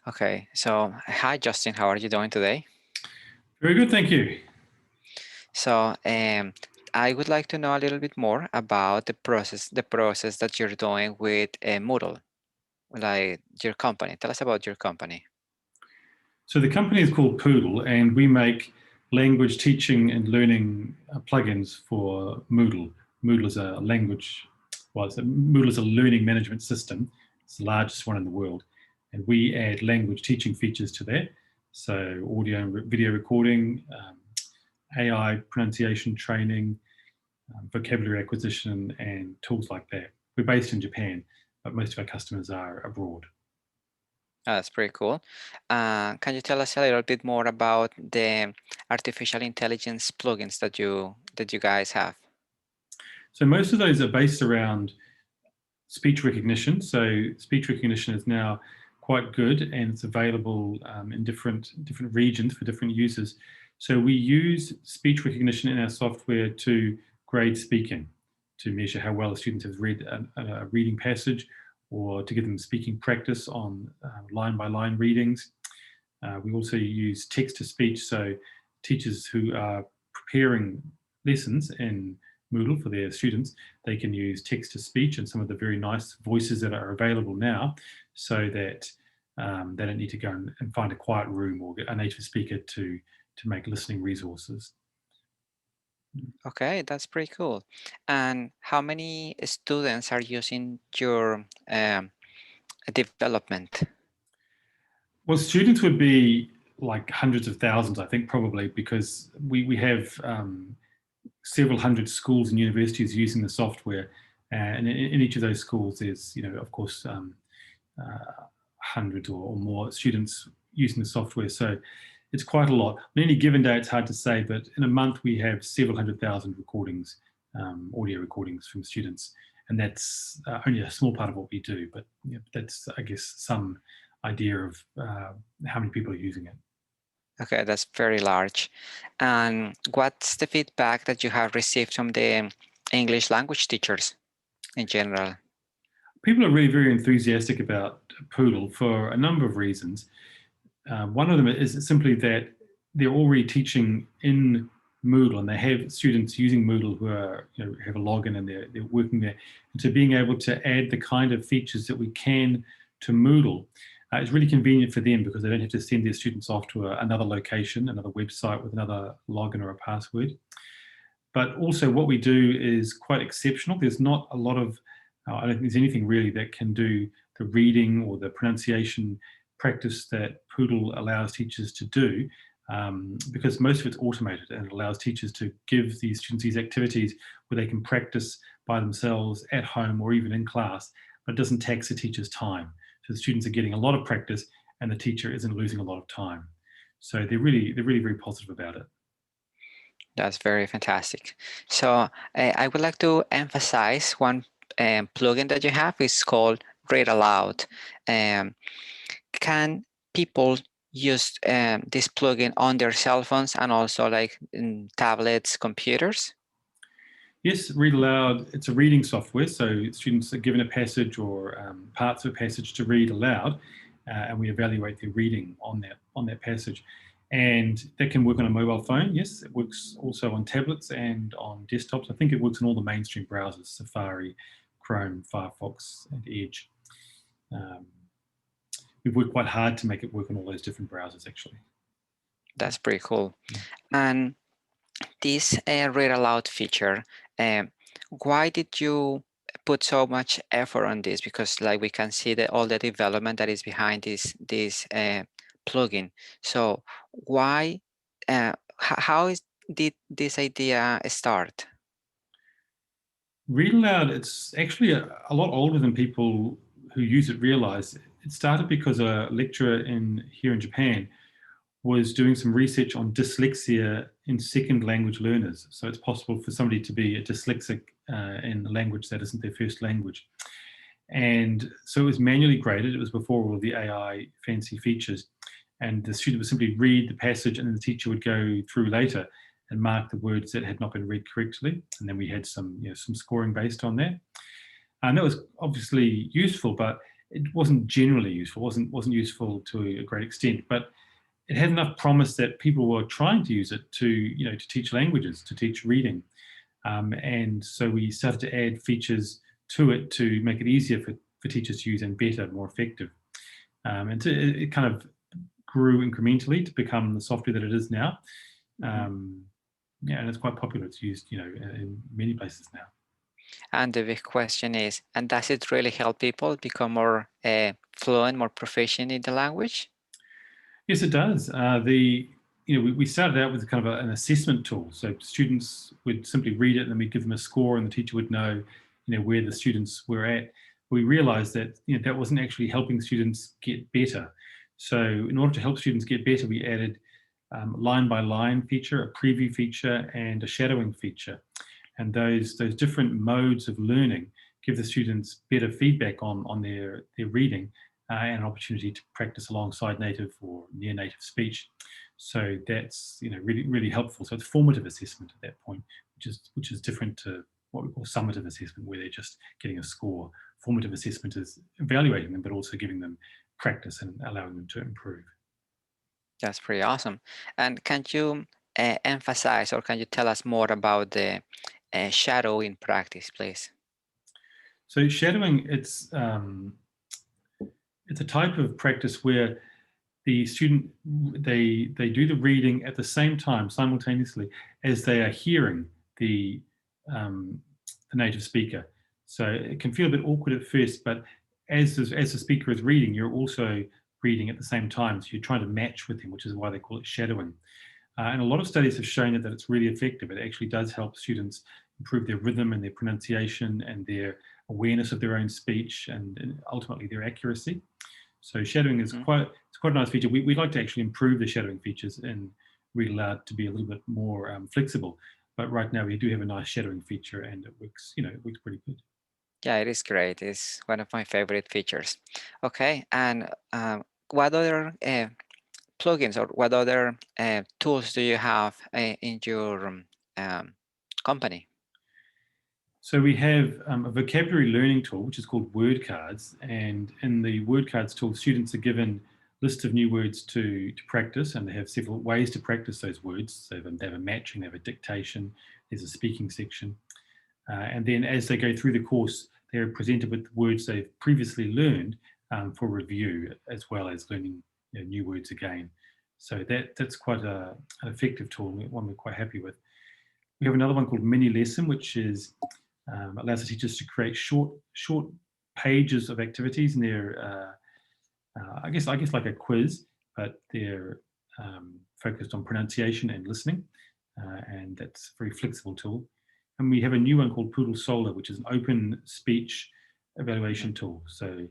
Okay, so hi Justin, how are you doing today? Very good, thank you. So I would like to know a little bit more about the process that you're doing with Moodle, like your company. Tell us about your company. So the company is called Poodle, and we make language teaching and learning plugins for Moodle. Moodle is a language, Moodle is a learning management system. It's the largest one in the world, and we add language teaching features to that. So audio and video recording, AI pronunciation training, vocabulary acquisition, and tools like that. We're based in Japan, but most of our customers are abroad. That's pretty cool. Can you tell us a little bit more about the artificial intelligence plugins that you guys have? So most of those are based around speech recognition. So speech recognition is now quite good, and it's available in different regions for different users. So we use speech recognition in our software to grade speaking, to measure how well a student has read a reading passage, or to give them speaking practice on line by line readings. We also use text to speech, so teachers who are preparing lessons in Moodle for their students, they can use text to speech and some of the very nice voices that are available now, so that they don't need to go and find a quiet room or get a native speaker to make listening resources. Okay, that's pretty cool. And how many students are using your development? Well, students would be like hundreds of thousands, I think, probably, because we have several hundred schools and universities using the software, and in each of those schools, there's, of course, hundreds or more students using the software. So it's quite a lot. On any given day, it's hard to say, but in a month we have several 100,000 recordings, audio recordings from students, and that's only a small part of what we do. But that's, I guess, some idea of how many people are using it. Okay, that's very large. And what's the feedback that you have received from the English language teachers in general? People are really very enthusiastic about Poodle for a number of reasons. One of them is simply that they're already teaching in Moodle, and they have students using Moodle who are, have a login, and they're working there. And so being able to add the kind of features that we can to Moodle is really convenient for them, because they don't have to send their students off to another location, another website with another login or a password. But also what we do is quite exceptional. There's not a lot of, I don't think there's anything really that can do the reading or the pronunciation practice that Poodle allows teachers to do, because most of it's automated, and it allows teachers to give these students these activities where they can practice by themselves at home or even in class, but it doesn't tax the teacher's time. So the students are getting a lot of practice, and the teacher isn't losing a lot of time. So they're really very positive about it. That's very fantastic. So I would like to emphasize one plugin that you have. It's called Read Aloud. Can people use this plugin on their cell phones and also like in tablets, computers? Yes, Read Aloud, it's a reading software, so students are given a passage or parts of a passage to read aloud, and we evaluate their reading on that passage. And that can work on a mobile phone. Yes, it works also on tablets and on desktops. I think it works on all the mainstream browsers: Safari, Chrome, Firefox, and Edge. We've worked quite hard to make it work on all those different browsers, actually. That's pretty cool. And this Read Aloud feature, why did you put so much effort on this? Because like we can see all the development that is behind this plugin. So why, did this idea start? Read Aloud, it's actually a lot older than people who use it realize. It started because a lecturer here in Japan was doing some research on dyslexia in second language learners. So it's possible for somebody to be dyslexic in a language that isn't their first language. And so it was manually graded. It was before all the AI fancy features. And the student would simply read the passage, and then the teacher would go through later and mark the words that had not been read correctly. And then we had some scoring based on that. And that was obviously useful, but it wasn't generally useful, wasn't useful to a great extent, but it had enough promise that people were trying to use it to, to teach languages, to teach reading. And so we started to add features to it to make it easier for teachers to use and better, more effective. It kind of grew incrementally to become the software that it is now. Yeah, and it's quite popular. It's used, in many places now. And the big question is, and does it really help people become more fluent, more proficient in the language? Yes, it does. We started out with kind of an assessment tool. So students would simply read it, and then we'd give them a score, and the teacher would know, where the students were at. We realized that that wasn't actually helping students get better. So in order to help students get better, we added line by line feature, a preview feature, and a shadowing feature. And those different modes of learning give the students better feedback on their reading and an opportunity to practice alongside native or near native speech. So that's really helpful. So it's formative assessment at that point, which is different to what we call summative assessment, where they're just getting a score. Formative assessment is evaluating them, but also giving them practice and allowing them to improve. That's pretty awesome. And can you emphasize, or can you tell us more about the shadowing practice, please? So shadowing, it's a type of practice where the student they do the reading at the same time, simultaneously, as they are hearing the native speaker. So it can feel a bit awkward at first, but as the speaker is reading, you're also reading at the same time. So you're trying to match with him, which is why they call it shadowing. And a lot of studies have shown that it's really effective. It actually does help students improve their rhythm and their pronunciation and their awareness of their own speech and ultimately their accuracy. So shadowing is quite a nice feature. We'd like to actually improve the shadowing features and Read Aloud to be a little bit more flexible. But right now we do have a nice shadowing feature, and it works. It works pretty good. Yeah, it is great. It's one of my favorite features. Okay, and what other plugins or what other tools do you have in your company? So we have a vocabulary learning tool, which is called word cards. And in the word cards tool, students are given a list of new words to practice, and they have several ways to practice those words. So they have a matching, they have a dictation, there's a speaking section. And then as they go through the course, they're presented with words they've previously learned for review, as well as learning new words again. So that's quite an effective tool, one we're quite happy with. We have another one called Mini Lesson, which is allows the teachers to create short pages of activities, and they're I guess like a quiz, but they're focused on pronunciation and listening, and that's a very flexible tool. And we have a new one called Poodle Solar, which is an open speech evaluation tool. So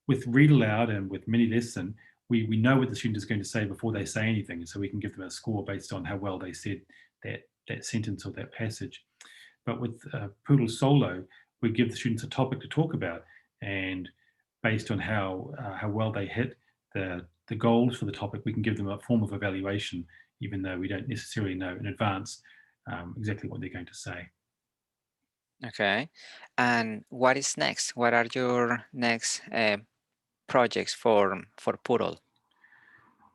with Read Aloud and with Mini Lesson, we know what the student is going to say before they say anything, and so we can give them a score based on how well they said that sentence or that passage. But with Poodle Solo, we give the students a topic to talk about, and based on how well they hit the goals for the topic, we can give them a form of evaluation, even though we don't necessarily know in advance exactly what they're going to say. Okay, and what is next? What are your next projects for Poodle?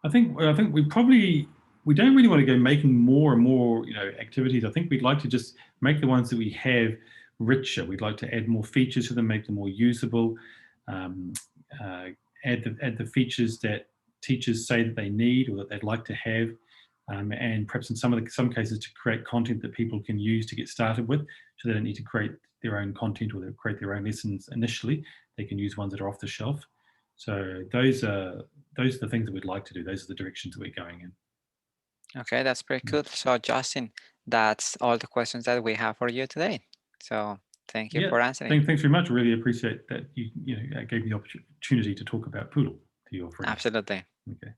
I think we don't really want to go making more and more activities. I think we'd like to just make the ones that we have richer. We'd like to add more features to them, make them more usable, um, add the features that teachers say that they need or that they'd like to have, and perhaps in some cases to create content that people can use to get started with, so they don't need to create their own content or create their own lessons initially. They can use ones that are off the shelf. So those are the things that we'd like to do. Those are the directions that we're going in. Okay, that's pretty good. So Justin, that's all the questions that we have for you today. So thank you Yeah, for answering. thanks very much. I really appreciate that you gave me the opportunity to talk about Poodle to your friends. Absolutely. Okay.